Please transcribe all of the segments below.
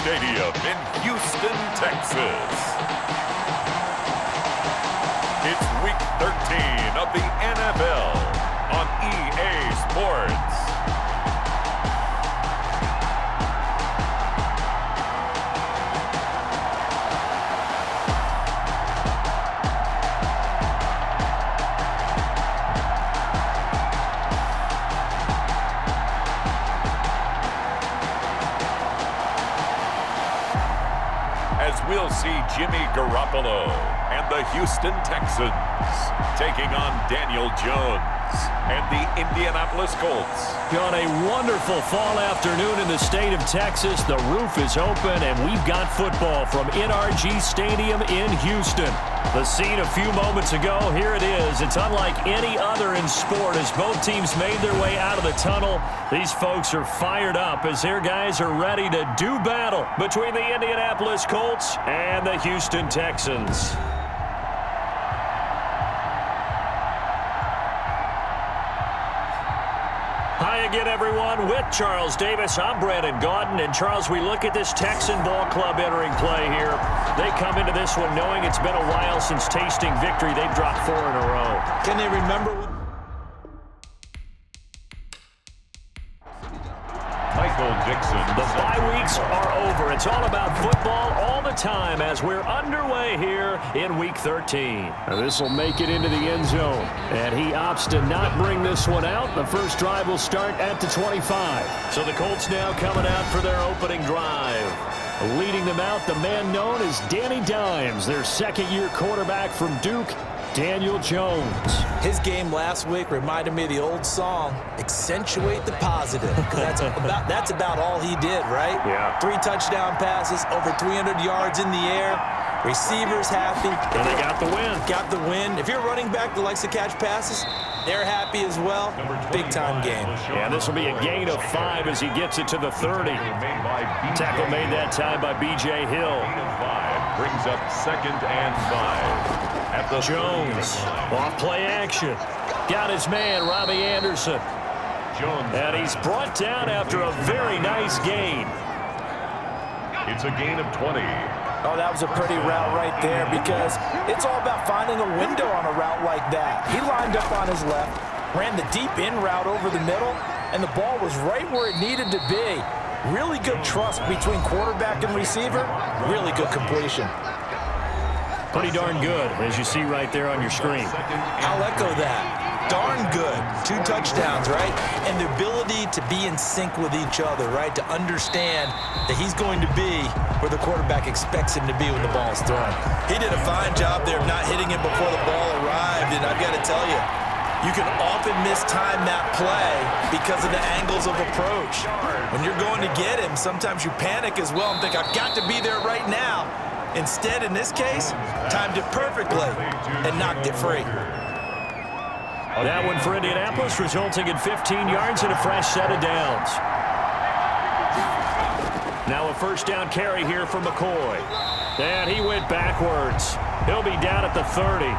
Stadium in Houston, Texas. It's Week 13 of the NFL on EA Sports. As we'll see Jimmy Garoppolo and the Houston Texans taking on Daniel Jones and the Indianapolis Colts. On a wonderful fall afternoon in the state of Texas, the roof is open and we've got football from NRG Stadium in Houston. The scene a few moments ago, here it is. It's unlike any other in sport as both teams made their way out of the tunnel. These folks are fired up as their guys are ready to do battle between the Indianapolis Colts and the Houston Texans. Hi again, everyone. With Charles Davis, I'm Brandon Gaudin. And, Charles, we look at this Texan ball club entering play here. They come into this one knowing it's been a while since tasting victory. They've dropped 4 in a row. Can they remember? The bye weeks are over. It's all about football all the time as we're underway here in Week 13. This will make it into the end zone. And he opts to not bring this one out. The first drive will start at the 25. So the Colts now coming out for their opening drive. Leading them out, the man known as Danny Dimes, their second-year quarterback from Duke, Daniel Jones. His game last week reminded me of the old song, accentuate the positive. That's about all he did, right? Yeah. 3 touchdown passes, over 300 yards in the air. Receivers happy. And they got the win. Got the win. If you're a running back that likes to catch passes, they're happy as well. Big-time game. Yeah, this will be a gain of 5 as he gets it to the 30. Tackle made that time by B.J. Hill. Brings up 2nd and 5. At the Jones, off play action. Got his man, Robbie Anderson. And he's brought down after a very nice gain. It's a gain of 20. Oh, that was a pretty route right there because it's all about finding a window on a route like that. He lined up on his left, ran the deep in route over the middle, and the ball was right where it needed to be. Really good trust between quarterback and receiver. Really good completion. Pretty darn good, as you see right there on your screen. I'll echo that. Darn good. 2 touchdowns, right? And the ability to be in sync with each other, right? To understand that he's going to be where the quarterback expects him to be when the ball is thrown. He did a fine job there of not hitting him before the ball arrived, and I've got to tell you, you can often mistime that play because of the angles of approach. When you're going to get him, sometimes you panic as well and think, I've got to be there right now. Instead, in this case, timed it perfectly and knocked it free. That one for Indianapolis, resulting in 15 yards and a fresh set of downs. Now a first down carry here for McCoy. And he went backwards. He'll be down at the 30.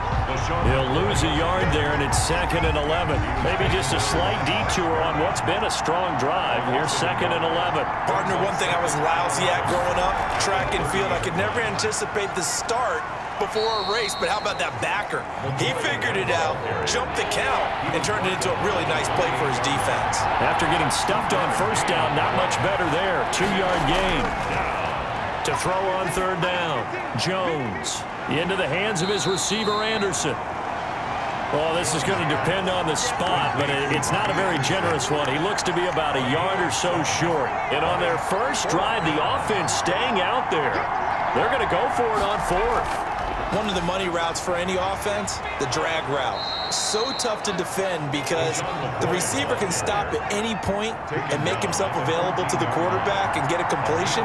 He'll lose a yard there, and it's 2nd and 11. Maybe just a slight detour on what's been a strong drive. Here's 2nd and 11. Partner, one thing I was lousy at growing up, track and field, I could never anticipate the start before a race, but how about that backer? He figured it out, jumped the count, and turned it into a really nice play for his defense. After getting stuffed on first down, not much better there. 2-yard gain. To throw on 3rd down, Jones into the hands of his receiver, Anderson. Well, this is going to depend on the spot, but it's not a very generous one. He looks to be about a yard or so short. And on their first drive, the offense staying out there. They're going to go for it on 4th. One of the money routes for any offense, the drag route. So tough to defend because the receiver can stop at any point and make himself available to the quarterback and get a completion.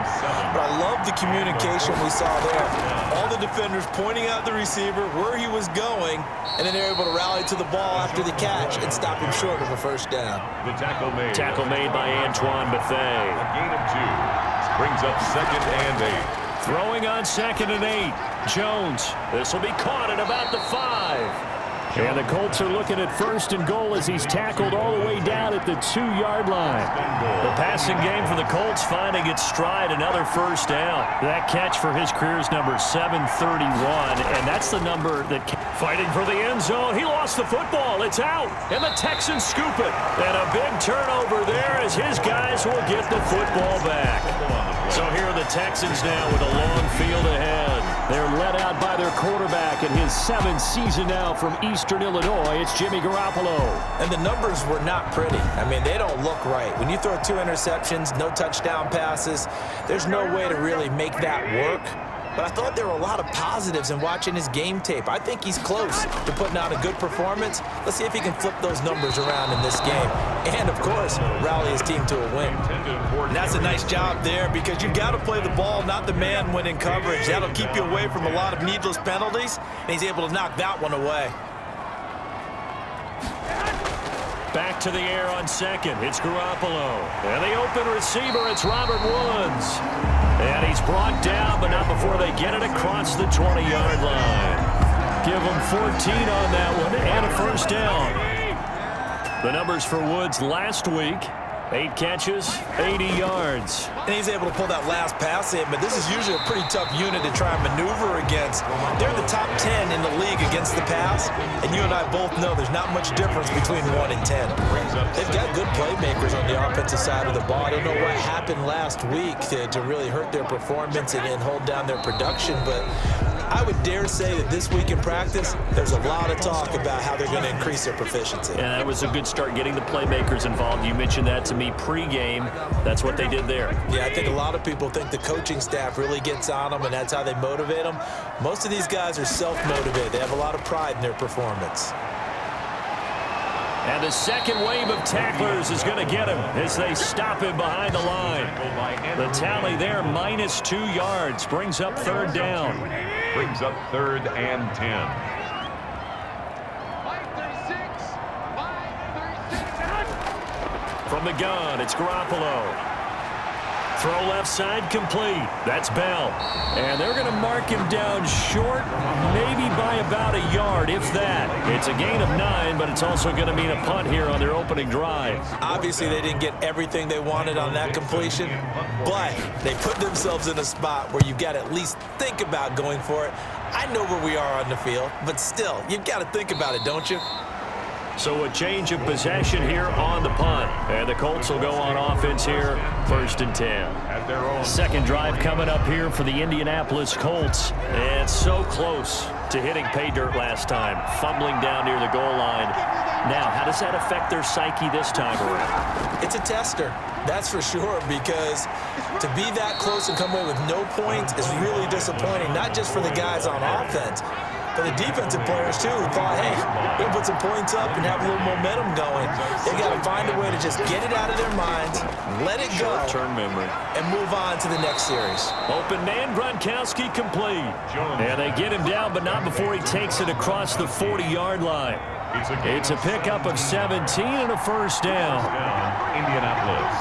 But I love the communication we saw there. All the defenders pointing out the receiver, where he was going, and then they're able to rally to the ball after the catch and stop him short of a first down. The tackle made by Antoine Bethea. A gain of 2. Brings up 2nd and 8. Throwing on 2nd and 8. Jones. This will be caught at about the 5. And the Colts are looking at 1st and goal as he's tackled all the way down at the 2-yard line. The passing game for the Colts finding its stride, another first down. That catch for his career's number 731, and that's the number that fighting for the end zone. He lost the football. It's out, and the Texans scoop it. And a big turnover there as his guys will get the football back. So here are the Texans now with a long field ahead. They're led out by their quarterback in his 7th season now from Eastern Illinois. It's Jimmy Garoppolo. And the numbers were not pretty. I mean, they don't look right. When you throw 2 interceptions, no touchdown passes, there's no way to really make that work. But I thought there were a lot of positives in watching his game tape. I think he's close to putting out a good performance. Let's see if he can flip those numbers around in this game. And, of course, rally his team to a win. And that's a nice job there because you've got to play the ball, not the man when in coverage. That'll keep you away from a lot of needless penalties, and he's able to knock that one away. Back to the air on 2nd. It's Garoppolo. And the open receiver, it's Robert Woods. And he's brought down, but not before they get it across the 20-yard line. Give him 14 on that one and a first down. The numbers for Woods last week, 8 catches, 80 yards. And he's able to pull that last pass in, but this is usually a pretty tough unit to try and maneuver against. They're the top 10 in the league against the pass, and you and I both know there's not much difference between 1 and 10. They've got good playmakers on the offensive side of the ball. I don't know what happened last week to really hurt their performance and hold down their production, but I would dare say that this week in practice, there's a lot of talk about how they're going to increase their proficiency. And that was a good start getting the playmakers involved. You mentioned that to me pregame. That's what they did there. Yeah, I think a lot of people think the coaching staff really gets on them, and that's how they motivate them. Most of these guys are self-motivated. They have a lot of pride in their performance. And the second wave of tacklers is going to get him as they stop him behind the line. The tally there, -2 yards, brings up 3rd down. Brings up 3rd and 10. From the gun, it's Garoppolo. Throw left side complete. That's Bell. And they're going to mark him down short, maybe by about a yard, if that. It's a gain of 9, but it's also going to mean a punt here on their opening drive. Obviously, they didn't get everything they wanted on that completion, but they put themselves in a spot where you've got to at least think about going for it. I know where we are on the field, but still, you've got to think about it, don't you? So a change of possession here on the punt. And the Colts will go on offense here, 1st and 10. Second drive coming up here for the Indianapolis Colts. And so close to hitting pay dirt last time, fumbling down near the goal line. Now, how does that affect their psyche this time around? It's a tester, that's for sure, because to be that close and come away with no points is really disappointing, not just for the guys on offense, but the defensive players, too, who thought, hey, we'll put some points up and have a little momentum going. They got to find a way to just get it out of their minds, let it go, short-term memory, and move on to the next series. Open man, Gronkowski complete. And they get him down, but not before he takes it across the 40-yard line. It's a pickup of 17 and a first down. Indianapolis.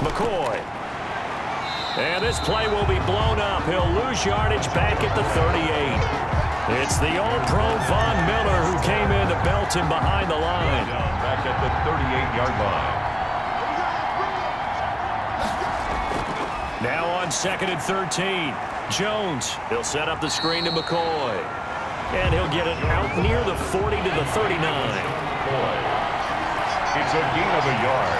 McCoy. And this play will be blown up. He'll lose yardage back at the 38. It's the All-Pro Von Miller who came in to belt him behind the line. Back at the 38-yard line. Now on 2nd and 13. Jones. He'll set up the screen to McCoy. And he'll get it out near the 40 to the 39. It's a gain of a yard.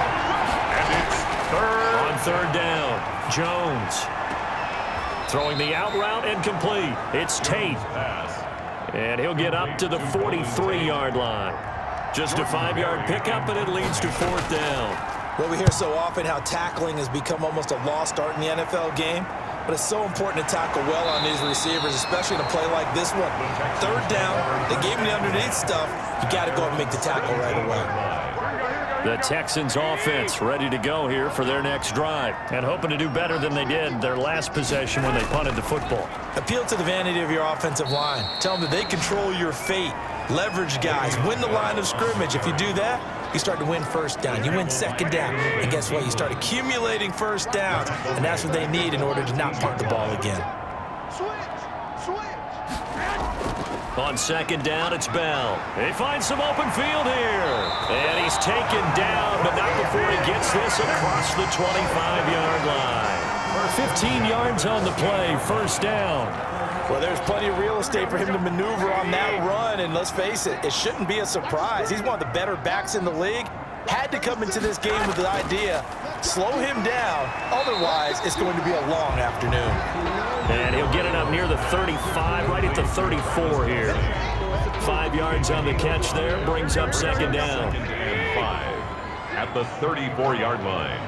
And it's 3rd. On 3rd down. Jones throwing the out route and complete. It's Tate. And he'll get up to the 43-yard line. Just a 5-yard pickup, and it leads to 4th down. Well, we hear so often how tackling has become almost a lost art in the NFL game, but it's so important to tackle well on these receivers, especially in a play like this one. 3rd down, they gave him the underneath stuff. You got to go and make the tackle right away. The Texans offense ready to go here for their next drive and hoping to do better than they did their last possession when they punted the football. Appeal to the vanity of your offensive line. Tell them that they control your fate. Leverage guys. Win the line of scrimmage. If you do that, you start to win 1st down. You win 2nd down. And guess what? You start accumulating 1st downs. And that's what they need in order to not punt the ball again. On second down, it's Bell. He finds some open field here. And he's taken down, but not before he gets this across the 25-yard line. 15 yards on the play, first down. Well, there's plenty of real estate for him to maneuver on that run, and let's face it, it shouldn't be a surprise. He's one of the better backs in the league. Had to come into this game with the idea, slow him down, otherwise it's going to be a long afternoon. And he'll get it up near the 35, right at the 34 here. 5 yards on the catch there, brings up second down. Second and 5 at the 34-yard line.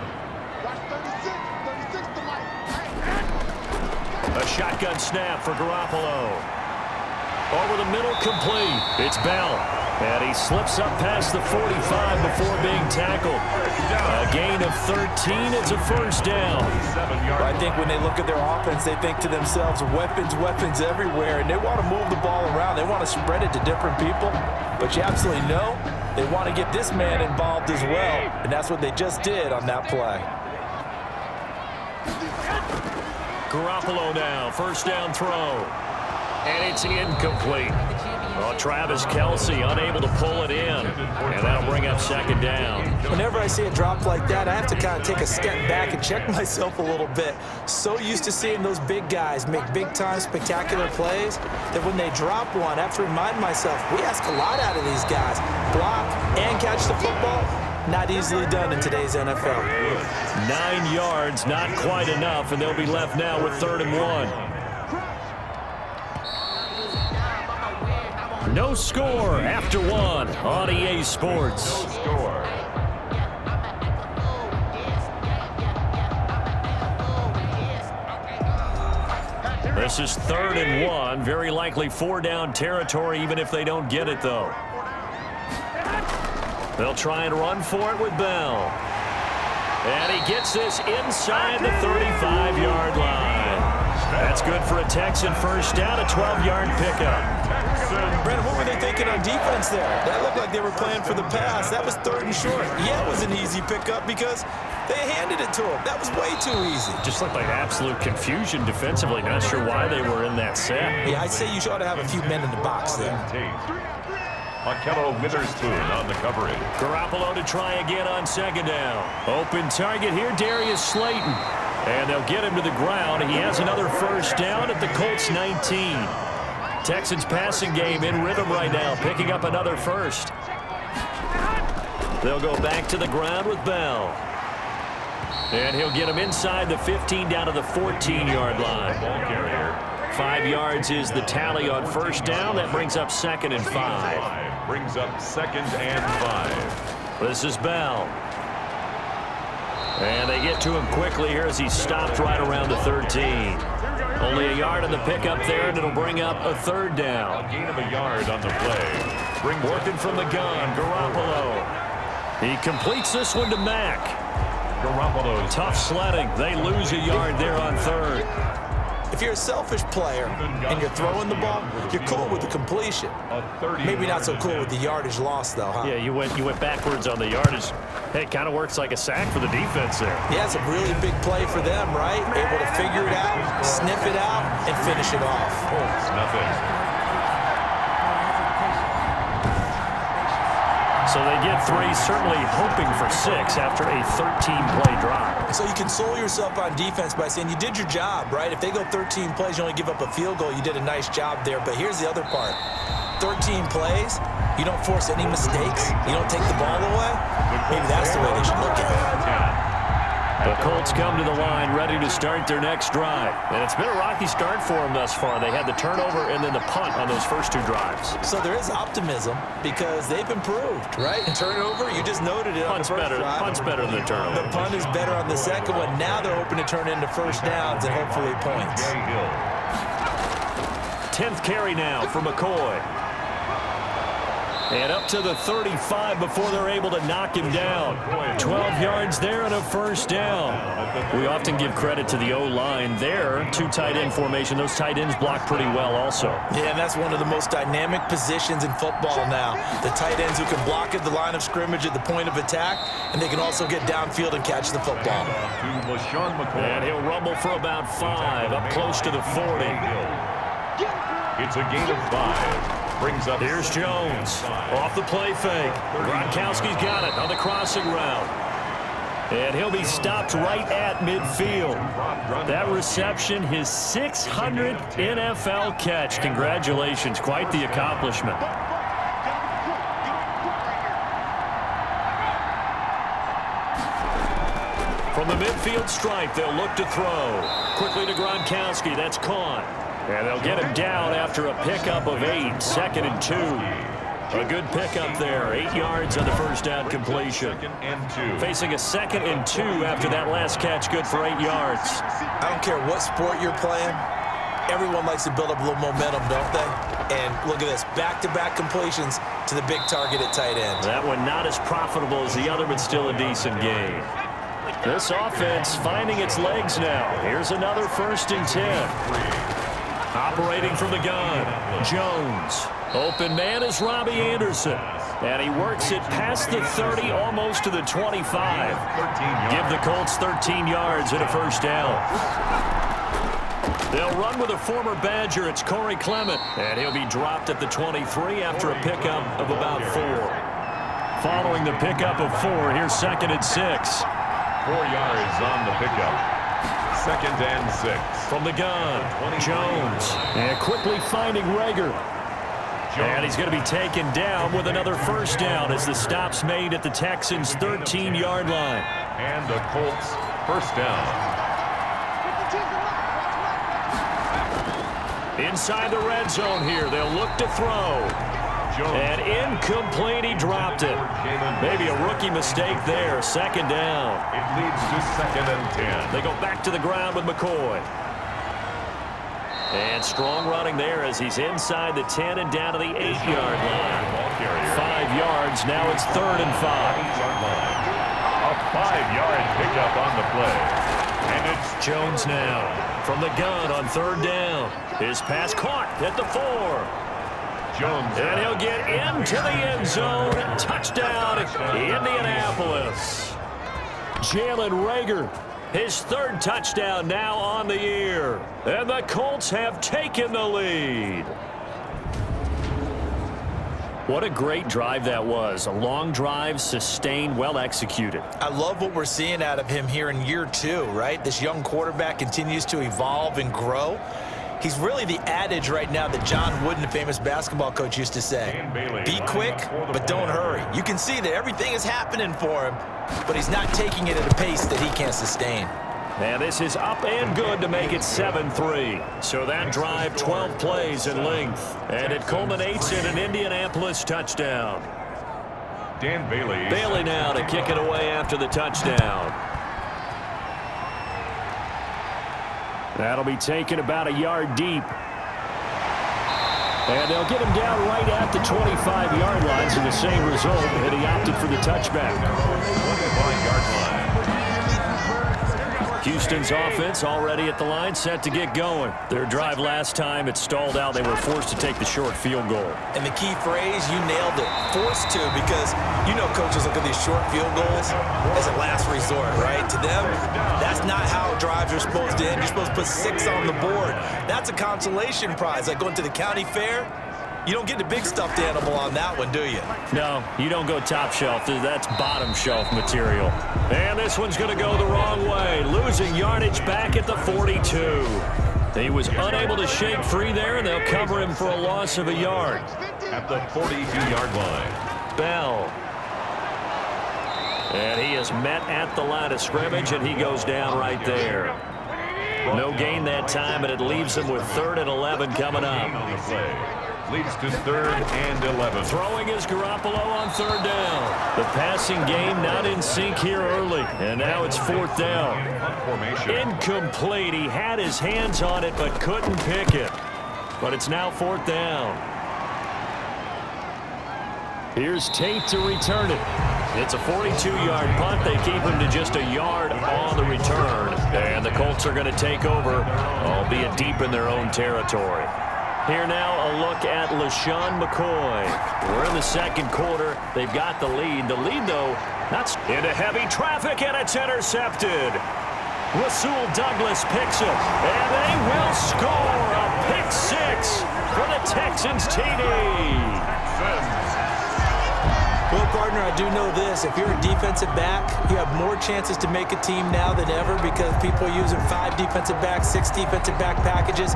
A shotgun snap for Garoppolo. Over the middle, complete. It's Bell. And he slips up past the 45 before being tackled. A gain of 13. It's a first down. I think when they look at their offense, they think to themselves, weapons, weapons everywhere, and they want to move the ball around. They want to spread it to different people. But you absolutely know they want to get this man involved as well, and that's what they just did on that play. Garoppolo now, first down throw. And it's incomplete. Well, Travis Kelce unable to pull it in, and that'll bring up second down. Whenever I see a drop like that, I have to kind of take a step back and check myself a little bit. So used to seeing those big guys make big-time spectacular plays that when they drop one, I have to remind myself, we ask a lot out of these guys. Block and catch the football, not easily done in today's NFL. 9 yards, not quite enough, and they'll be left now with 3rd and 1. No score after 1 on EA Sports. No score. This is 3rd and 1. Very likely 4-down territory, even if they don't get it, though. They'll try and run for it with Bell. And he gets this inside the 35-yard line. That's good for a Texan first down, a 12-yard pickup. Brandon, what were they thinking on defense there? That looked like they were playing for the pass. That was 3rd and short. Yeah, it was an easy pickup because they handed it to him. That was way too easy. Just looked like absolute confusion defensively. Not sure why they were in that set. Yeah, I'd say you ought to have a few men in the box there. Markello Witherspoon on the coverage. Garoppolo to try again on second down. Open target here, Darius Slayton. And they'll get him to the ground. He has another first down at the Colts 19. Texans passing game in rhythm right now, picking up another first. They'll go back to the ground with Bell. And he'll get him inside the 15 down to the 14-yard line. Ball carrier. 5 yards is the tally on first down. That brings up 2nd and 5. Brings up 2nd and 5. This is Bell. And they get to him quickly here as he stopped right around the 13. Only a yard on the pickup there, and it'll bring up a 3rd down. A gain of a yard on the play. Working from the gun, Garoppolo. He completes this one to Mack. Garoppolo. Tough sledding. They lose a yard there on 3rd. If you're a selfish player and you're throwing the ball, you're cool with the completion. Maybe not so cool with the yardage loss, though, huh? Yeah, you went backwards on the yardage. Hey, it kind of works like a sack for the defense there. Yeah, it's a really big play for them, right? Able to figure it out, sniff it out, and finish it off. Colts, nothing. So they get 3, certainly hoping for 6 after a 13-play drive. So you console yourself on defense by saying you did your job, right? If they go 13 plays, you only give up a field goal, you did a nice job there. But here's the other part. 13 plays, you don't force any mistakes, you don't take the ball away. Maybe that's the way they should look at it. The Colts come to the line ready to start their next drive. And it's been a rocky start for them thus far. They had the turnover and then the punt on those first 2 drives. So there is optimism because they've improved, right? And turnover, you just noted it on the first drive. Punt's better than the turnover. The punt is better on the second one. Now they're hoping to turn into first downs and hopefully points. 10th carry now for McCoy. And up to the 35 before they're able to knock him down. 12 yards there and a first down. We often give credit to the O-line there. 2 tight end formation. Those tight ends block pretty well also. Yeah, and that's one of the most dynamic positions in football now. The tight ends who can block at the line of scrimmage at the point of attack, and they can also get downfield and catch the football. And he'll rumble for about 5, up close to the 40. It's a gain of 5. brings up... Here's Jones. Off the play fake. Gronkowski's got it on the crossing route. And he'll be stopped right at midfield. That reception, his 600th NFL catch. Congratulations. Quite the accomplishment. From the midfield stripe, they'll look to throw. Quickly to Gronkowski. That's caught. And they'll get him down after a pickup of 8. 2nd and 2. A good pickup there. 8 yards on the first down completion. Facing a 2nd and 2 after that last catch. Good for 8 yards. I don't care what sport you're playing. Everyone likes to build up a little momentum, don't they? And look at this. Back-to-back completions to the big target at tight end. That one not as profitable as the other, but still a decent game. This offense finding its legs now. Here's another 1st and 10. Operating from the gun, Jones. Open man is Robbie Anderson. And he works it past the 30, almost to the 25. Give the Colts 13 yards and a 1st down. They'll run with a former Badger. It's Corey Clement. And he'll be dropped at the 23 after a pickup of about 4. Following the pickup of 4, here's 2nd and 6. 4 yards on the pickup. 2nd and 6. From the gun, Jones. And quickly finding Rager. And he's going to be taken down with another 1st down as the stop's made at the Texans' 13-yard line. And the Colts 1st down. Inside the red zone here, they'll look to throw. And incomplete, he dropped it. Maybe a rookie mistake there. 2nd down. It leads to 2nd and 10. They go back to the ground with McCoy. And strong running there as he's inside the 10 and down to the 8-yard line. 5 yards, now it's 3rd and 5. A 5-yard pickup on the play. And it's Jones now from the gun on 3rd down. His pass caught at the 4. Jones. And he'll get into the end zone. Touchdown, Indianapolis. Jalen Rager, his 3rd touchdown now on the year. And the Colts have taken the lead. What a great drive that was. A long drive, sustained, well executed. I love what we're seeing out of him here in year 2, right? This young quarterback continues to evolve and grow. He's really the adage right now that John Wooden, the famous basketball coach, used to say. Be quick, but don't hurry. You can see that everything is happening for him, but he's not taking it at a pace that he can't sustain. And this is up and good to make it 7-3. So that drive, 12 plays in length. And it culminates in an Indianapolis touchdown. Dan Bailey. Bailey now to kick it away after the touchdown. That'll be taken about a yard deep. And they'll get him down right at the 25-yard line, so the same result, and he opted for the touchback. 25-yard line. Houston's offense already at the line, set to get going. Their drive last time, it stalled out. They were forced to take the short field goal. And the key phrase, you nailed it, forced to, because you know coaches look at these short field goals as a last resort, right? To them, that's not how drives are supposed to end. You're supposed to put 6 on the board. That's a consolation prize, like going to the county fair. You don't get the big stuffed animal on that one, do you? No, you don't go top shelf. That's bottom shelf material. And this one's going to go the wrong way. Losing yardage back at the 42. He was unable to shake free there, and they'll cover him for a loss of a yard. At the 42-yard line. Bell. And he is met at the line of scrimmage, and he goes down right there. No gain that time, and it leaves him with 3rd and 11 coming up. Leads to 3rd and 11. Throwing is Garoppolo on 3rd down. The passing game not in sync here early. And now it's 4th down. Incomplete. He had his hands on it but couldn't pick it. But it's now 4th down. Here's Tate to return it. It's a 42-yard punt. They keep him to just a yard on the return. And the Colts are going to take over, albeit deep in their own territory. Here now, a look at LaShawn McCoy. We're in the 2nd quarter. They've got the lead. The lead, though, that's into heavy traffic, and it's intercepted. Rasul Douglas picks it, and they will score a pick 6 for the Texans TD. Well, partner, I do know this. If you're a defensive back, you have more chances to make a team now than ever because people are using 5 defensive backs, 6 defensive back packages.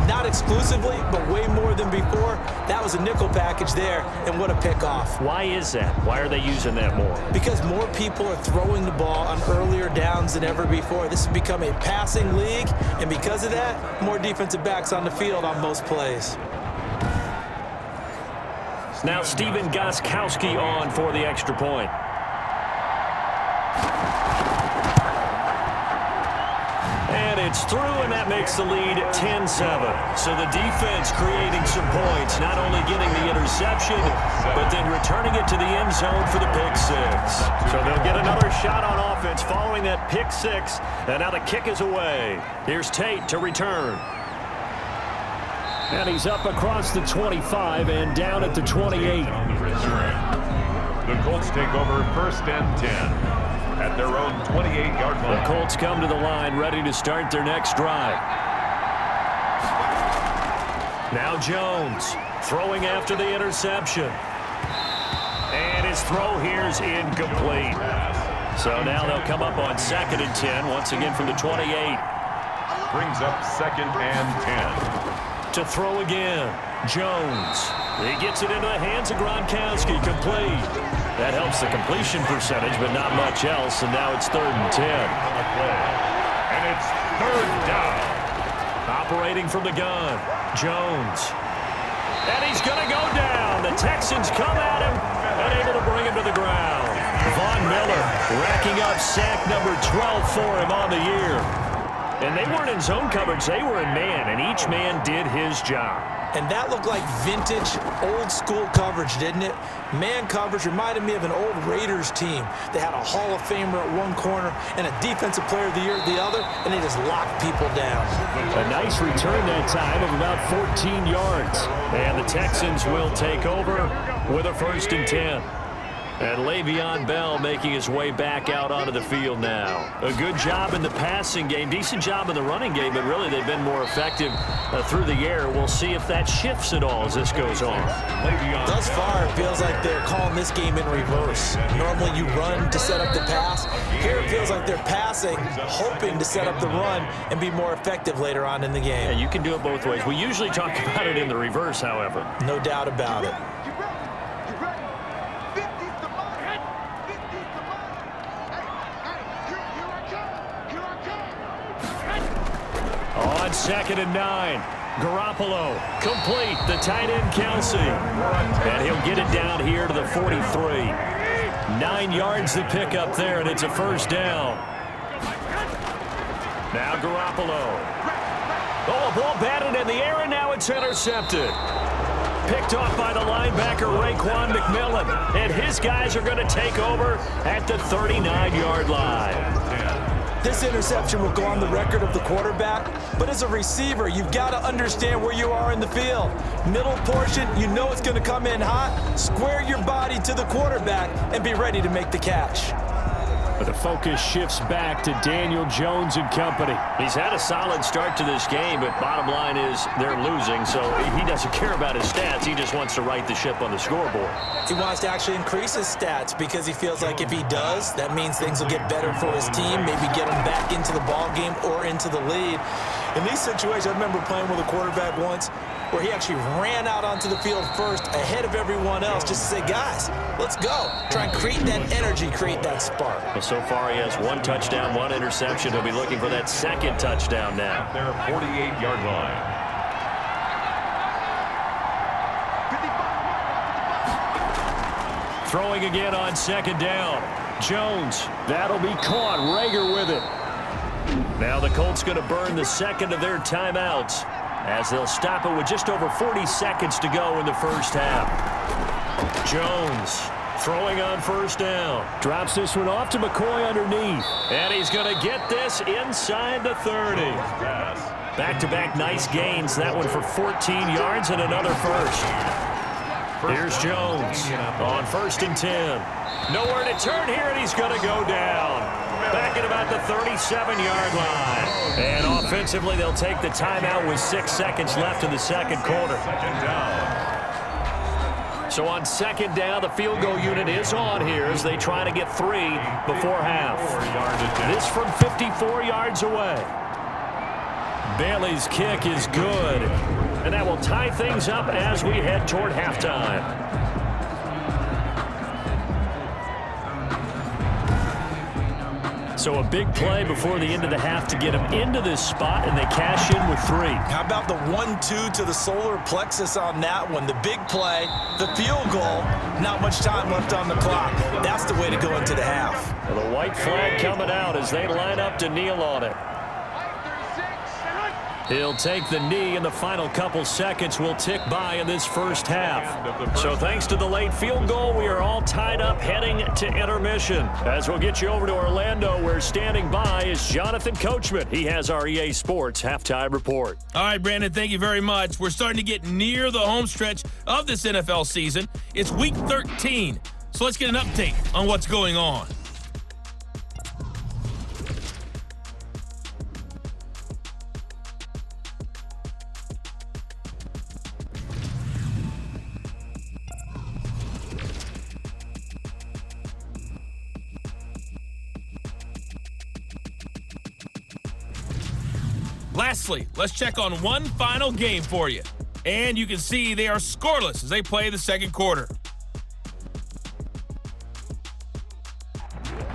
Not exclusively, but way more than before. That was a nickel package there, and what a pickoff. Why is that? Why are they using that more? Because more people are throwing the ball on earlier downs than ever before. This has become a passing league, and because of that, more defensive backs on the field on most plays. Now Stephen Gostkowski on for the extra point. And it's through, and that makes the lead 10-7. So the defense creating some points, not only getting the interception, but then returning it to the end zone for the pick six. So they'll get another shot on offense following that pick six, and now the kick is away. Here's Tate to return. And he's up across the 25 and down at the 28. The Colts take over 1st and 10 at their own 28-yard line. The Colts come to the line ready to start their next drive. Now Jones throwing after the interception. And his throw here is incomplete. So now they'll come up on 2nd and 10 once again from the 28. Brings up 2nd and 10. To throw again, Jones. He gets it into the hands of Gronkowski, complete. That helps the completion percentage, but not much else, and now it's 3rd and 10. And it's 3rd down. Operating from the gun, Jones. And he's going to go down. The Texans come at him, unable to bring him to the ground. Von Miller racking up sack number 12 for him on the year. And they weren't in zone coverage, they were in man, and each man did his job. And that looked like vintage, old-school coverage, didn't it? Man coverage reminded me of an old Raiders team. They had a Hall of Famer at one corner and a Defensive Player of the Year at the other, and they just locked people down. A nice return that time of about 14 yards. And the Texans will take over with a 1st and 10. And Le'Veon Bell making his way back out onto the field now. A good job in the passing game, decent job in the running game, but really they've been more effective through the air. We'll see if that shifts at all as this goes on. Thus far, it feels like they're calling this game in reverse. Normally you run to set up the pass. Here it feels like they're passing, hoping to set up the run and be more effective later on in the game. Yeah, you can do it both ways. We usually talk about it in the reverse, however. No doubt about it. On 2nd and 9, Garoppolo complete, the tight end Kelsey. And he'll get it down here to the 43. 9 yards to pick up there, and it's a 1st down. Now Garoppolo. Oh, a ball batted in the air, and now it's intercepted. Picked off by the linebacker, Raekwon McMillan. And his guys are going to take over at the 39-yard line. This interception will go on the record of the quarterback, but as a receiver, you've got to understand where you are in the field. Middle portion, you know it's going to come in hot. Square your body to the quarterback and be ready to make the catch. But the focus shifts back to Daniel Jones and company. He's had a solid start to this game, but bottom line is they're losing, so he doesn't care about his stats. He just wants to right the ship on the scoreboard. He wants to actually increase his stats because he feels like if he does, that means things will get better for his team, maybe get him back into the ball game or into the lead. In these situations, I remember playing with a quarterback once where he actually ran out onto the field first ahead of everyone else just to say, guys, let's go. Try and create that energy, create that spark. Well, so far he has 1 touchdown, 1 interception. He'll be looking for that 2nd touchdown now. Their 48-yard line. Throwing again on 2nd down. Jones, that'll be caught. Rager with it. Now the Colts going to burn the 2nd of their timeouts as they'll stop it with just over 40 seconds to go in the 1st half. Jones throwing on 1st down. Drops this one off to McCoy underneath. And he's going to get this inside the 30. Back-to-back nice gains. That one for 14 yards and another 1st. Here's Jones on 1st and 10. Nowhere to turn here, and he's going to go down. back at about the 37-yard line. And offensively, they'll take the timeout with 6 seconds left in the second quarter. So on second down, the field goal unit is on here as they try to get 3 before half. This from 54 yards away. Bailey's kick is good. And that will tie things up as we head toward halftime. So a big play before the end of the half to get them into this spot, and they cash in with 3. How about the 1-2 to the solar plexus on that one? The big play, the field goal, not much time left on the clock. That's the way to go into the half. Well, the white flag coming out as they line up to kneel on it. He'll take the knee, and the final couple seconds will tick by in this first half. So thanks to the late field goal, we are all tied up heading to intermission. As we'll get you over to Orlando, where standing by is Jonathan Coachman. He has our EA Sports halftime report. All right, Brandon, thank you very much. We're starting to get near the home stretch of this NFL season. It's Week 13, so let's get an update on what's going on. Lastly, let's check on one final game for you. And you can see they are scoreless as they play the second quarter.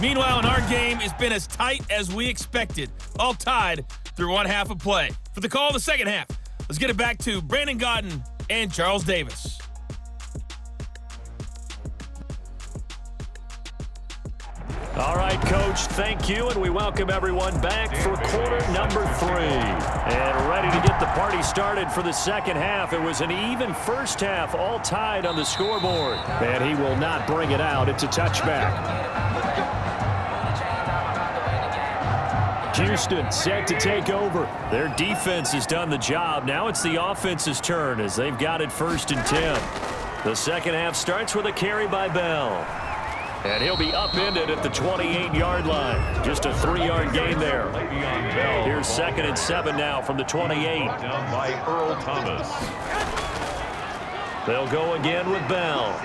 Meanwhile, in our game, it's been as tight as we expected, all tied through one half of play. For the call of the second half, let's get it back to Brandon Godden and Charles Davis. All right, Coach, thank you, and we welcome everyone back for quarter number 3. And ready to get the party started for the second half. It was an even first half, all tied on the scoreboard. And he will not bring it out. It's a touchback. Houston set to take over. Their defense has done the job. Now it's the offense's turn as they've got it 1st and 10. The second half starts with a carry by Bell. And he'll be upended at the 28-yard line. Just a 3-yard gain there. Here's 2nd and 7 now from the 28. Down by Earl Thomas. They'll go again with Bell.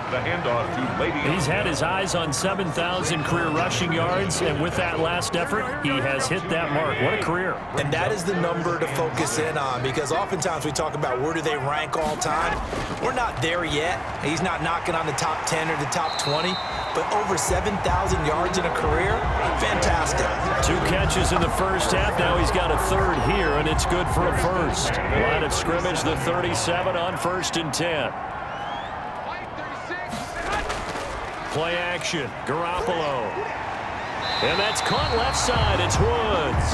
The handoff to Lady. He's had his eyes on 7,000 career rushing yards, and with that last effort, he has hit that mark. What a career. And that is the number to focus in on, because oftentimes we talk about where do they rank all time. We're not there yet. He's not knocking on the top 10 or the top 20, but over 7,000 yards in a career, fantastic. 2 catches in the first half. Now he's got a 3rd here, and it's good for a 1st. Line of scrimmage, the 37 on 1st and 10. Play action, Garoppolo. And that's caught left side, it's Woods.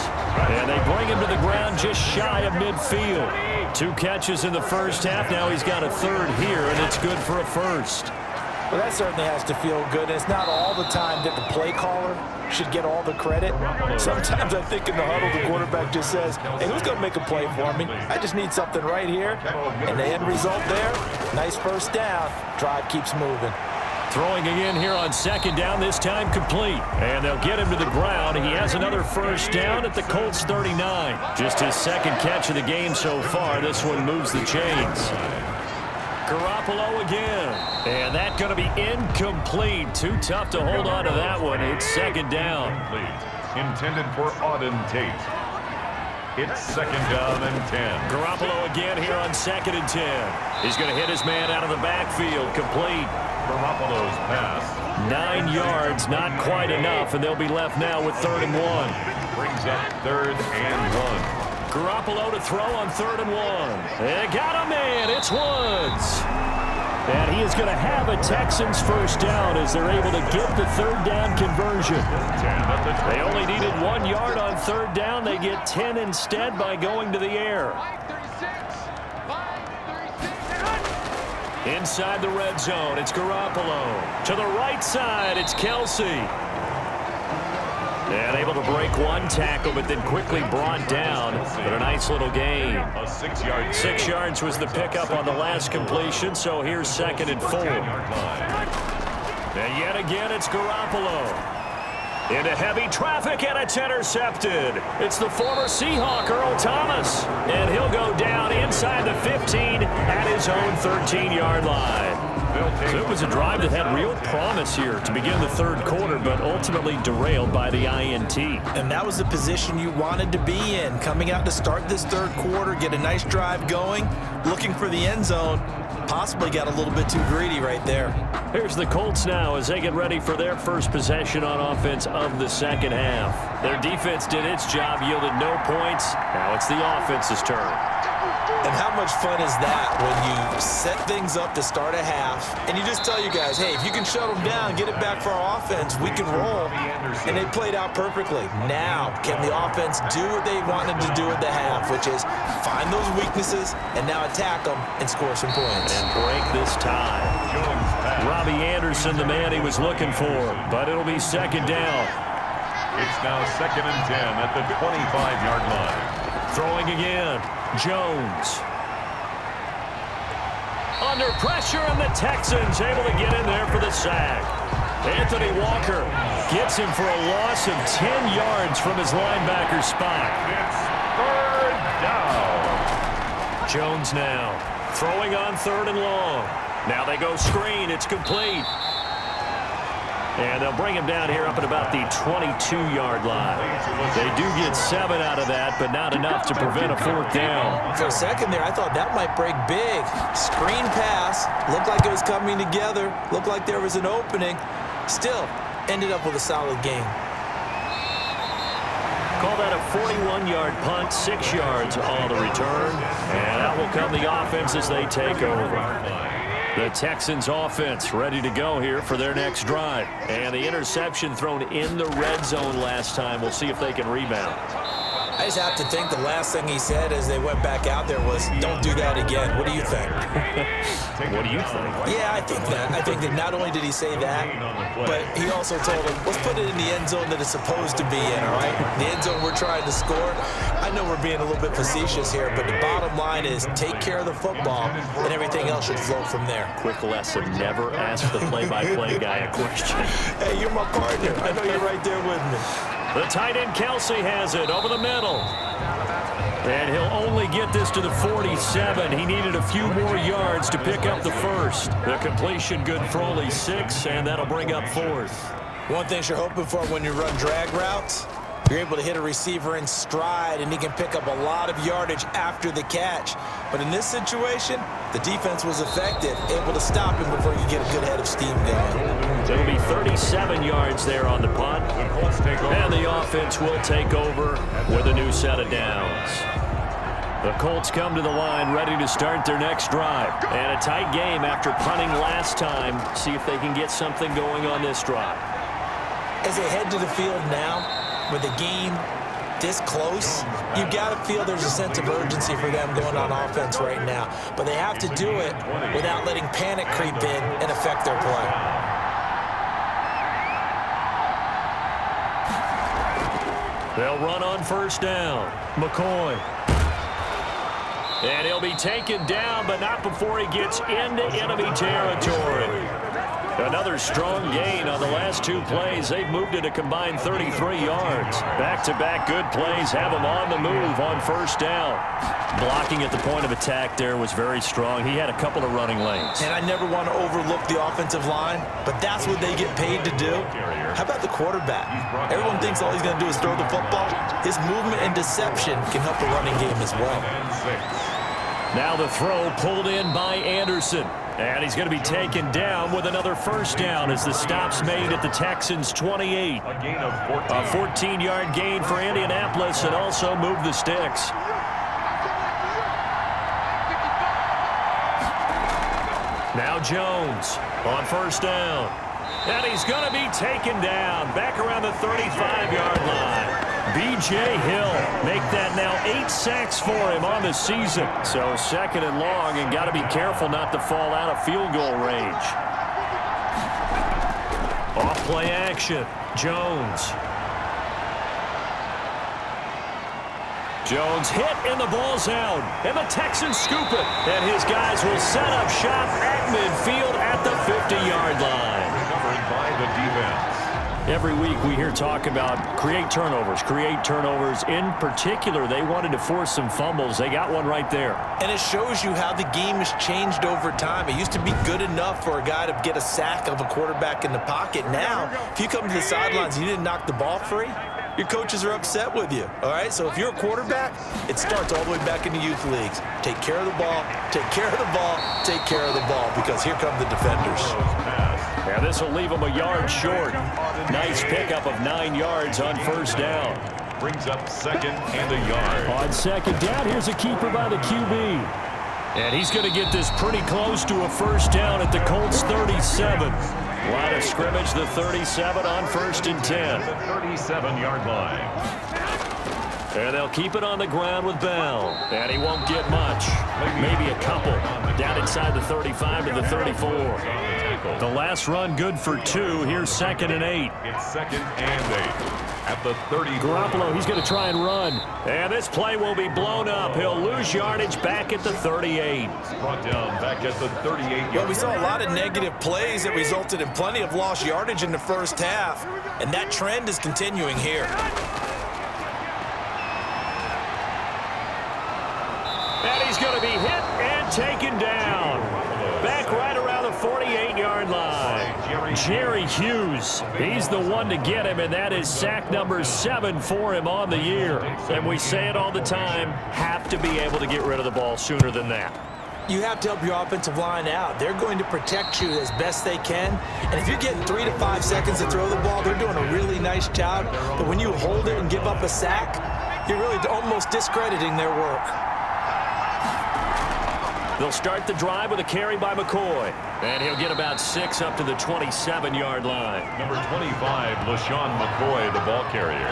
And they bring him to the ground just shy of midfield. 2 catches in the first half, now he's got a 3rd here, and it's good for a 1st. Well, that certainly has to feel good. It's not all the time that the play caller should get all the credit. Sometimes I think in the huddle, the quarterback just says, hey, who's going to make a play for me? I just need something right here. And the end result there, nice 1st down. Drive keeps moving. Throwing again here on 2nd down, this time complete. And they'll get him to the ground. He has another 1st down at the Colts 39. Just his 2nd catch of the game so far. This one moves the chains. Garoppolo again. And that's going to be incomplete. Too tough to hold on to that one. It's 2nd down. Intended for Auden Tate. It's 2nd down and 10. Garoppolo again here on 2nd and 10. He's going to hit his man out of the backfield. Complete. Garoppolo's pass. 9 yards, not quite enough, and they'll be left now with 3rd and 1. Brings up 3rd and 1. Garoppolo to throw on 3rd and 1. They got him in. It's Woods. And he is going to have a Texans 1st down as they're able to get the 3rd down conversion. They only needed 1 yard on 3rd down. They get 10 instead by going to the air. Inside the red zone, it's Garoppolo. To the right side, it's Kelsey. And able to break 1 tackle, but then quickly brought down. But a nice little gain. A 6-yard 6 yards was the pickup on the last completion, so here's 2nd and 4. And yet again, it's Garoppolo. Into heavy traffic, and it's intercepted. It's the former Seahawk, Earl Thomas. And he'll go down inside the 15 at his own 13-yard line. So it was a drive that had real promise here to begin the third quarter, but ultimately derailed by the INT. And that was the position you wanted to be in. Coming out to start this third quarter, get a nice drive going, looking for the end zone. Possibly got a little bit too greedy right there. Here's the Colts now as they get ready for their first possession on offense of the second half. Their defense did its job, yielded no points. Now it's the offense's turn. And how much fun is that when you set things up to start a half and you just tell you guys, hey, if you can shut them down, get it back for our offense, we can roll. And they played out perfectly. Now, can the offense do what they wanted to do at the half, which is find those weaknesses and now attack them and score some points. And break this tie. Robbie Anderson, the man he was looking for, but it'll be second down. It's now 2nd and 10 at the 25-yard line. Throwing again. Jones. Under pressure, and the Texans able to get in there for the sack. Anthony Walker gets him for a loss of 10 yards from his linebacker spot. It's 3rd down. Jones now throwing on 3rd and long. Now they go screen. It's complete. And they'll bring him down here up at about the 22-yard line. They do get 7 out of that, but not enough to prevent a 4th down. For a second there, I thought that might break big. Screen pass. Looked like it was coming together. Looked like there was an opening. Still, ended up with a solid game. Call that a 41-yard punt, 6 yards on the return. And out will come the offense as they take over. The Texans offense ready to go here for their next drive. And the interception thrown in the red zone last time. We'll see if they can rebound. I just have to think the last thing he said as they went back out there was, don't do that again. What do you think? What do you think? Yeah, I think that. I think that not only did he say that, but he also told him, let's put it in the end zone that it's supposed to be in, all right? The end zone we're trying to score. I know we're being a little bit facetious here, but the bottom line is take care of the football, and everything else should flow from there. Quick lesson, never ask the play-by-play guy a question. Hey, you're my partner. I know you're right there with me. The tight end Kelsey has it over the middle. And he'll only get this to the 47. He needed a few more yards to pick up the first. The completion good for only 6, and that'll bring up 4th. One thing you're hoping for when you run drag routes, you're able to hit a receiver in stride, and he can pick up a lot of yardage after the catch. But in this situation, the defense was effective, able to stop him before you get a good head of steam going. It'll be 37 yards there on the punt. And the offense will take over with a new set of downs. The Colts come to the line ready to start their next drive. And a tight game after punting last time. See if they can get something going on this drive. As they head to the field now, with the game this close, you've got to feel there's a sense of urgency for them going on offense right now. But they have to do it without letting panic creep in and affect their play. They'll run on 1st down. McCoy. And he'll be taken down, but not before he gets into enemy territory. Another strong gain on the last 2 plays. They've moved it a combined 33 yards. Back-to-back good plays have them on the move on 1st down. Blocking at the point of attack there was very strong. He had a couple of running lanes. And I never want to overlook the offensive line, but that's what they get paid to do. How about the quarterback? Everyone thinks all he's going to do is throw the football. His movement and deception can help the running game as well. Now the throw pulled in by Anderson. And he's going to be taken down with another 1st down as the stop's made at the Texans' 28. A 14-yard gain for Indianapolis and also move the sticks. Now Jones on 1st down. And he's going to be taken down back around the 35-yard line. B.J. Hill make that now 8 sacks for him on the season. So 2nd and long, and got to be careful not to fall out of field goal range. Off play action. Jones. Jones hit and the ball's out. And the Texans scoop it. And his guys will set up shop at midfield at the 50-yard line. Every week we hear talk about create turnovers. In particular, they wanted to force some fumbles. They got one right there. And it shows you how the game has changed over time. It used to be good enough for a guy to get a sack of a quarterback in the pocket. Now, if you come to the sidelines and you didn't knock the ball free, your coaches are upset with you, all right? So if you're a quarterback, it starts all the way back in the youth leagues. Take care of the ball, take care of the ball, take care of the ball, because here come the defenders. Yeah, this will leave them a yard short. Nice pickup of 9 yards on first down. Brings up second and a yard. On second down, here's a keeper by the QB. And he's going to get this pretty close to a first down at the Colts 37. Line of scrimmage, the 37 on first and 10. The 37-yard line. And they'll keep it on the ground with Bell. And he won't get much. Maybe a couple. Down inside the 35 to the 34. The last run good for 2. Here's second and 8. It's second and 8. At the 30. Garoppolo, he's going to try and run. And this play will be blown up. He'll lose yardage back at the 38. Brought down back at the 38-yard. Well, we saw a lot of negative plays that resulted in plenty of lost yardage in the first half. And that trend is continuing here. And he's going to be hit and taken down. Back right around the 48-yard line. Jerry Hughes, he's the one to get him, and that is sack number 7 for him on the year. And we say it all the time, have to be able to get rid of the ball sooner than that. You have to help your offensive line out. They're going to protect you as best they can. And if you're getting 3 to 5 seconds to throw the ball, they're doing a really nice job. But when you hold it and give up a sack, you're really almost discrediting their work. They'll start the drive with a carry by McCoy. And he'll get about 6 up to the 27-yard line. Number 25, LaShawn McCoy, the ball carrier.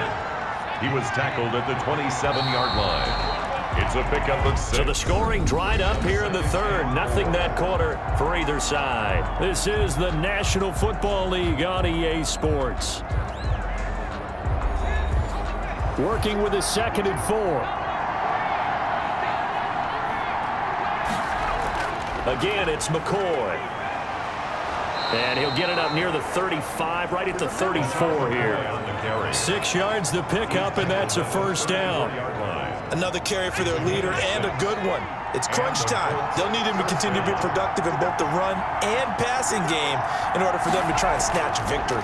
He was tackled at the 27-yard line. It's a pickup of 6. So the scoring dried up here in the third. Nothing that quarter for either side. This is the National Football League on EA Sports. Working with a 2nd and 4. Again, it's McCoy. And he'll get it up near the 35, right at the 34 here. 6 yards to pick up, and that's a first down. Another carry for their leader, and a good one. It's crunch time. They'll need him to continue to be productive in both the run and passing game in order for them to try and snatch a victory.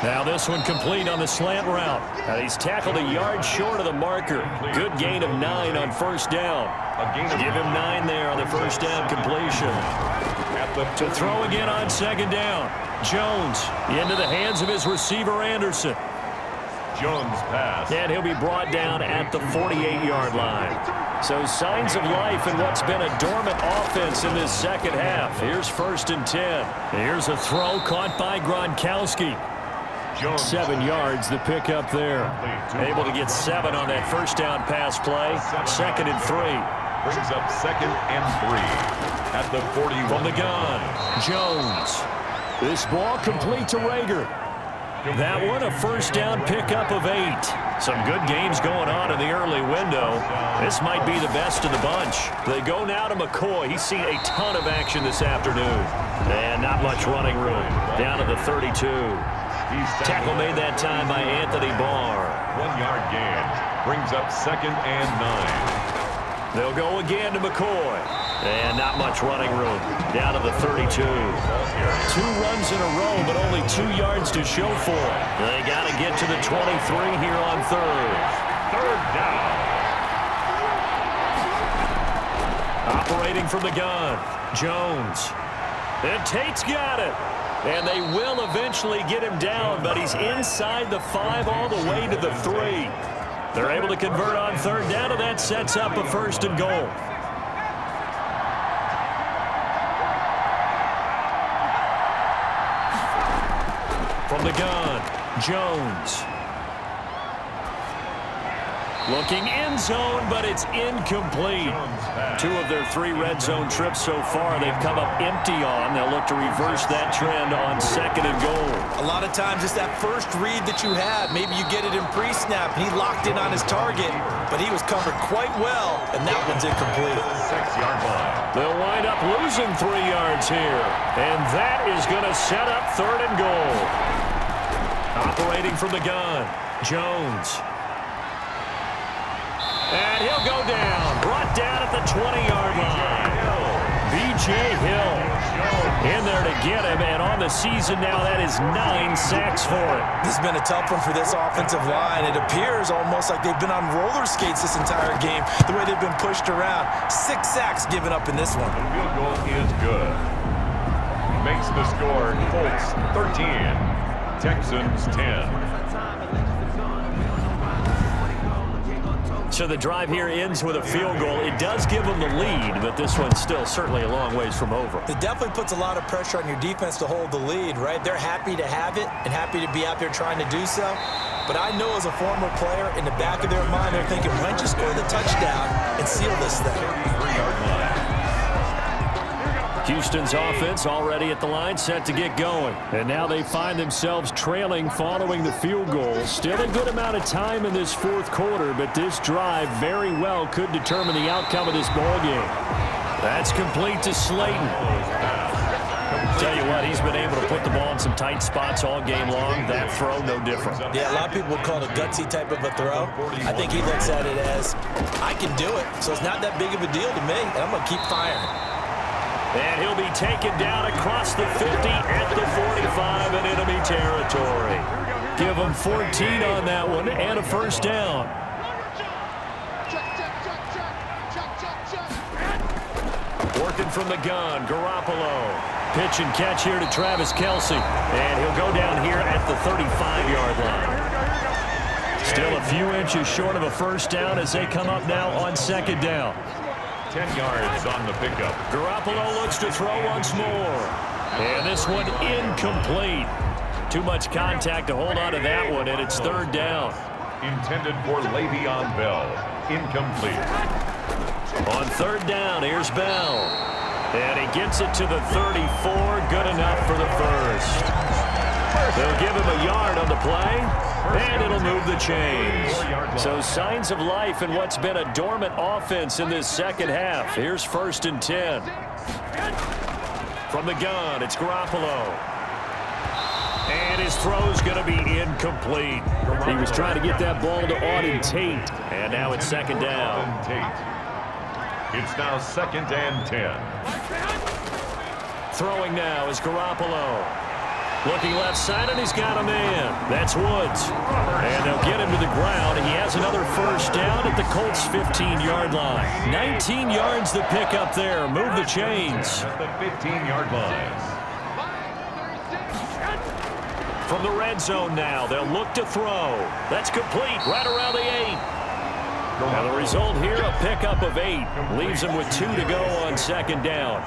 Now this one complete on the slant route. And he's tackled a yard short of the marker. Good gain of 9 on first down. Give him 9 there on the first down completion. To throw again on second down. Jones into the hands of his receiver Anderson. Jones pass. And he'll be brought down at the 48-yard line. So signs of life in what's been a dormant offense in this second half. Here's first and 10. Here's a throw caught by Gronkowski. 7 yards the pick up there. Able to get 7 on that first down pass play. 2nd and 3. Brings up 2nd and 3 at the 41. From the gun, Jones. This ball complete to Rager. That one a first down pickup of 8. Some good games going on in the early window. This might be the best of the bunch. They go now to McCoy. He's seen a ton of action this afternoon. And not much running room. Down to the 32. Tackle made that time by Anthony Barr. 1 yard gain. Brings up 2nd and 9. They'll go again to McCoy. And not much running room. Down to the 32. 2 runs in a row, but only 2 yards to show for it. They got to get to the 23 here on third. Third down. Operating from the gun, Jones. And Tate's got it. And they will eventually get him down, but he's inside the 5 all the way to the 3. They're able to convert on third down, and that sets up a first and goal. From the gun, Jones. Looking end zone, but it's incomplete. 2 of their 3 red zone trips so far they've come up empty on. They'll look to reverse that trend on 2nd and goal. A lot of times it's that first read that you have. Maybe you get it in pre-snap, and he locked in on his target, but he was covered quite well, and that one's incomplete. 6-yard line. They'll wind up losing 3 yards here, and that is going to set up 3rd and goal. Operating from the gun, Jones. And he'll go down. Brought down at the 20-yard line. B.J. Hill in there to get him. And on the season now, that is 9 sacks for him. This has been a tough one for this offensive line. It appears almost like they've been on roller skates this entire game, the way they've been pushed around. 6 sacks given up in this one. The field goal is good. Makes the score Colts 13, Texans 10. So the drive here ends with a field goal. It does give them the lead, but this one's still certainly a long ways from over. It definitely puts a lot of pressure on your defense to hold the lead, right? They're happy to have it and happy to be out there trying to do so. But I know as a former player, in the back of their mind, they're thinking, why don't you score the touchdown and seal this thing? 3-yard line. Houston's offense already at the line, set to get going. And now they find themselves trailing following the field goal. Still a good amount of time in this 4th quarter, but this drive very well could determine the outcome of this ball game. That's complete to Slayton. Tell you what, he's been able to put the ball in some tight spots all game long. That throw, no different. Yeah, a lot of people would call it a gutsy type of a throw. I think he looks at it as, I can do it, so it's not that big of a deal to me, and I'm going to keep firing. And he'll be taken down across the 50 at the 45 in enemy territory. Give him 14 on that one and a first down. Working from the gun, Garoppolo. Pitch and catch here to Travis Kelce. And he'll go down here at the 35-yard line. Still a few inches short of a first down as they come up now on 2nd down. 10 yards on the pickup. Garoppolo looks to throw once more. And this one incomplete. Too much contact to hold on to that one, and it's 3rd down. Intended for Le'Veon Bell. Incomplete. On 3rd down, here's Bell. And he gets it to the 34. Good enough for the first. They'll give him a yard on the play, and it'll move the chains. So signs of life in what's been a dormant offense in this 2nd half. Here's 1st and 10. From the gun, it's Garoppolo. And his throw's going to be incomplete. He was trying to get that ball to Auden Tate. And now it's 2nd down. It's now 2nd and 10. Throwing now is Garoppolo. Looking left side, and he's got a man. That's Woods. And they'll get him to the ground. He has another first down at the Colts' 15-yard line. 19 yards to pick up there. Move the chains. At the 15-yard line. From the red zone now, they'll look to throw. That's complete right around the 8. Now the result here, a pickup of 8. Leaves them with 2 to go on 2nd down.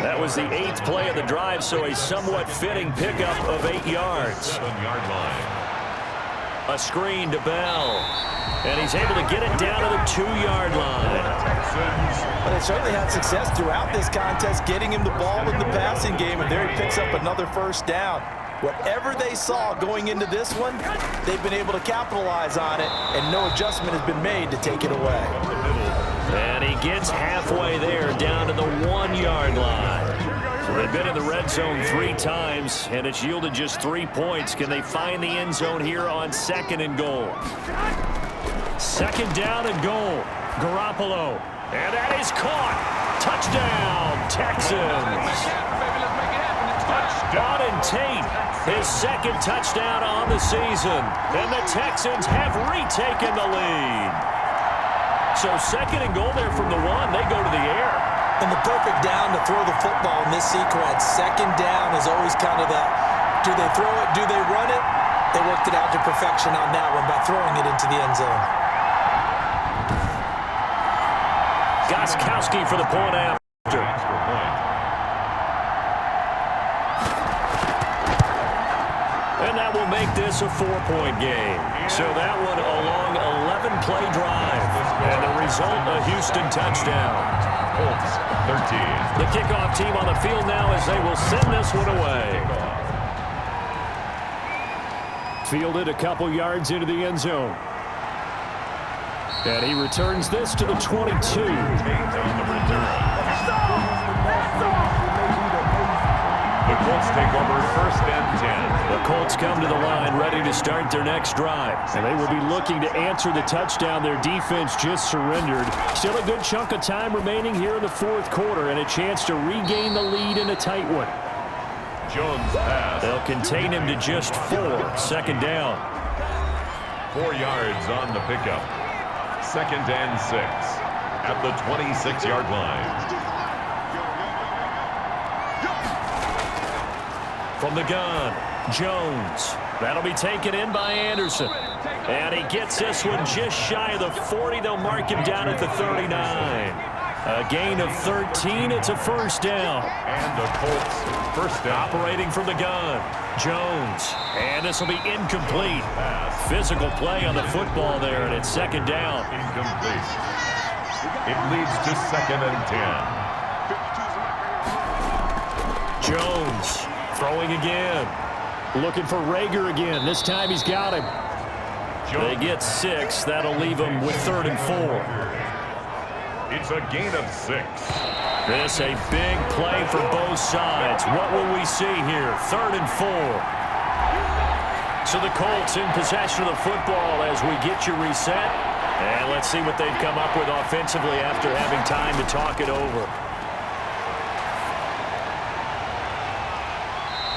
That was the 8th play of the drive, so a somewhat fitting pickup of 8 yards. 7-yard line. A screen to Bell. And he's able to get it down to the 2-yard line. But they certainly had success throughout this contest, getting him the ball in the passing game, and there he picks up another first down. Whatever they saw going into this one, they've been able to capitalize on it, and no adjustment has been made to take it away. And he gets halfway there, down to the 1-yard line. So they've been in the red zone 3 times, and it's yielded just 3 points. Can they find the end zone here on 2nd and goal? 2nd down and goal. Garoppolo. And that is caught. Touchdown, Texans. Auden Tate, his 2nd touchdown on the season. And the Texans have retaken the lead. So 2nd and goal there from the 1. They go to the air. And the perfect down to throw the football in this sequence. 2nd down is always kind of that, do they throw it, do they run it? They worked it out to perfection on that one by throwing it into the end zone. Gostkowski for the point after. And that will make this a 4-point game. So that one along 7-play drive. And the result, a Houston touchdown. Colts 13. The kickoff team on the field now as they will send this one away. Fielded a couple yards into the end zone. And he returns this to the 22. On the return. The Colts take over 1st and 10. The Colts come to the line ready to start their next drive. And they will be looking to answer the touchdown their defense just surrendered. Still a good chunk of time remaining here in the 4th quarter and a chance to regain the lead in a tight one. Jones pass. They'll contain him to just 4. 2nd down. 4 yards on the pickup. 2nd and 6 at the 26-yard line. From the gun, Jones. That'll be taken in by Anderson. And he gets this one just shy of the 40. They'll mark him down at the 39. A gain of 13. It's a 1st down. And the Colts 1st down. Operating from the gun, Jones. And this will be incomplete. Physical play on the football there, and it's 2nd down. Incomplete. It leads to 2nd and 10. Jones throwing again. Looking for Rager again. This time he's got him. They get 6. That'll leave him with 3rd and 4. It's a gain of 6. This a big play for both sides. What will we see here? 3rd and 4. So the Colts in possession of the football as we get you reset. And let's see what they've come up with offensively after having time to talk it over.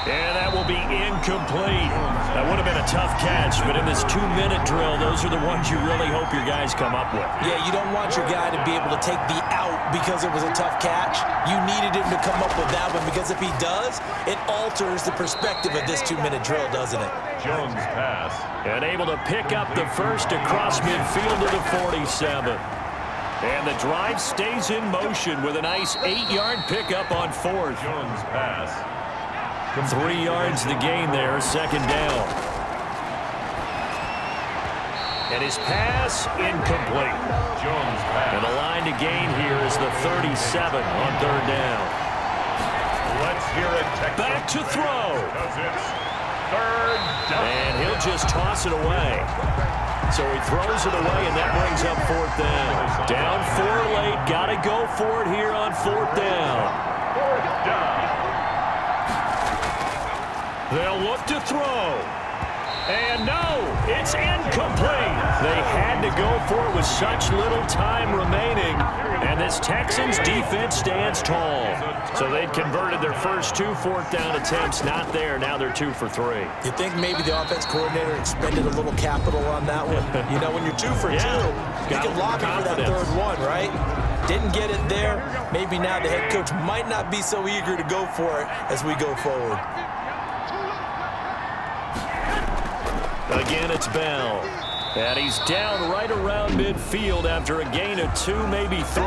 And that will be incomplete. That would have been a tough catch, but in this 2-minute drill, those are the ones you really hope your guys come up with. Yeah, you don't want your guy to be able to take the out because it was a tough catch. You needed him to come up with that one because if he does, it alters the perspective of this 2-minute drill, doesn't it? Jones pass. And able to pick up the first across midfield to the 47. And the drive stays in motion with a nice 8-yard pickup on 4th. Jones pass. 3 yards the gain there, 2nd down. And his pass incomplete. Jones pass. And the line to gain here is the 37 on 3rd down. Let's hear it, Texans. Back to throw. Because it's 3rd down. And he'll just toss it away. So he throws it away, and that brings up 4th down. Down 4 late. Got to go for it here on 4th down. 4th down. They'll look to throw. And no, it's incomplete. They had to go for it with such little time remaining. And this Texans defense stands tall. So they'd converted their first 2 4th down attempts. Not there. Now they're 2 for 3. You think maybe the offense coordinator expended a little capital on that one? You know, when you're 2 for 2, you can lobby for that 3rd one, right? Didn't get it there. Maybe now the head coach might not be so eager to go for it as we go forward. Again, it's Bell. And he's down right around midfield after a gain of 2, maybe 3.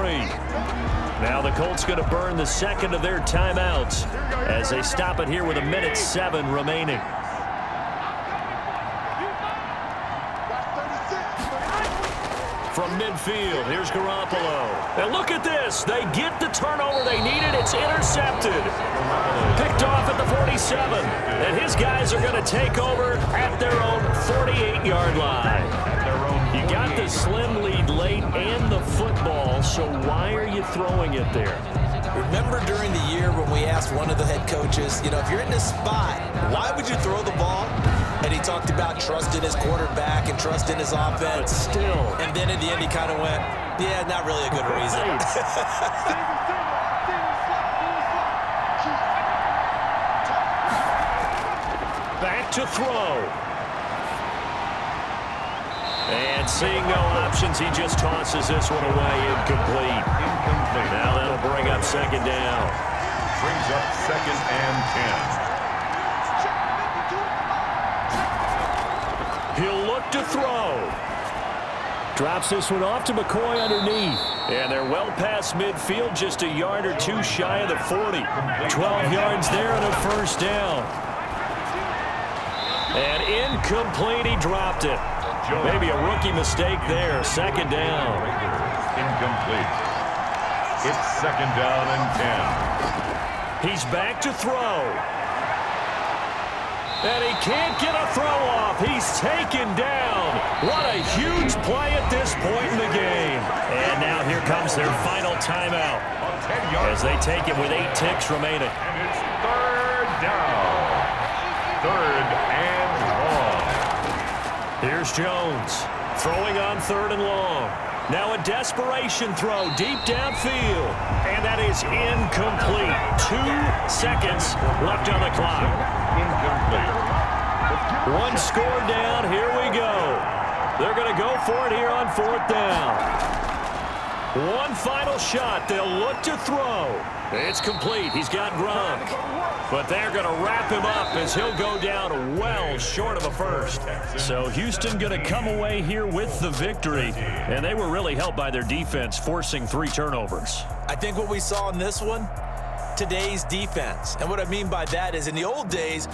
Now the Colts going to burn the 2nd of their timeouts as they stop it here with 1:07 remaining. From midfield, here's Garoppolo. And look at this. They get the turnover they needed. It's intercepted. Picked off at the 47. And his guys are going to take over at their own 48-yard line. You got the slim lead late and the football, so why are you throwing it there? Remember during the year when we asked one of the head coaches, you know, if you're in this spot, why would you throw the ball? And he talked about trusting his quarterback and trusting his offense. But still. And then in the end, he kind of went, yeah, not really a good reason. Back to throw. And seeing no options, he just tosses this one away, incomplete. Now that'll bring up 2nd down. Brings up 2nd and 10. He'll look to throw. Drops this one off to McCoy underneath. And they're well past midfield, just a yard or 2 shy of the 40. 12 yards there and a 1st down. And incomplete, he dropped it. Maybe a rookie mistake there. Second down. Incomplete. It's second down and 10. He's back to throw. And he can't get a throw off. He's taken down. What a huge play at this point in the game. And now here comes their final timeout as they take it with 8 ticks remaining. And it's third down. Third and long. Here's Jones throwing on third and long. Now a desperation throw deep downfield. And that is incomplete. 2 seconds left on the clock. Incomplete. 1 score down. Here we go. They're going to go for it here on 4th down. 1 final shot. They'll look to throw. It's complete. He's got Gronk. But they're going to wrap him up as he'll go down well short of a first. So Houston going to come away here with the victory. And they were really helped by their defense, forcing 3 turnovers. I think what we saw in this one, today's defense. And what I mean by that is in the old days,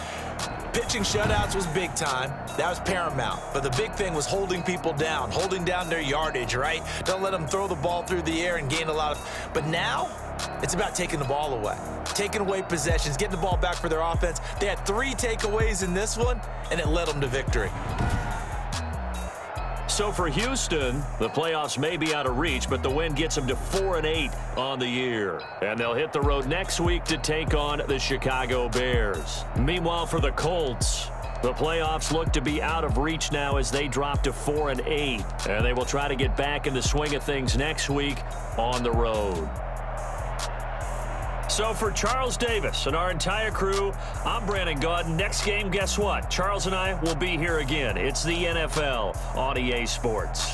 pitching shutouts was big time. That was paramount. But the big thing was holding people down, holding down their yardage, right? Don't let them throw the ball through the air and gain a lot of... But now, it's about taking the ball away. Taking away possessions, getting the ball back for their offense. They had 3 takeaways in this one, and it led them to victory. So for Houston, the playoffs may be out of reach, but the win gets them to 4-8 on the year. And they'll hit the road next week to take on the Chicago Bears. Meanwhile, for the Colts, the playoffs look to be out of reach now as they drop to 4-8. And they will try to get back in the swing of things next week on the road. So for Charles Davis and our entire crew, I'm Brandon Gaudin. Next game, guess what? Charles and I will be here again. It's the NFL on EA Sports.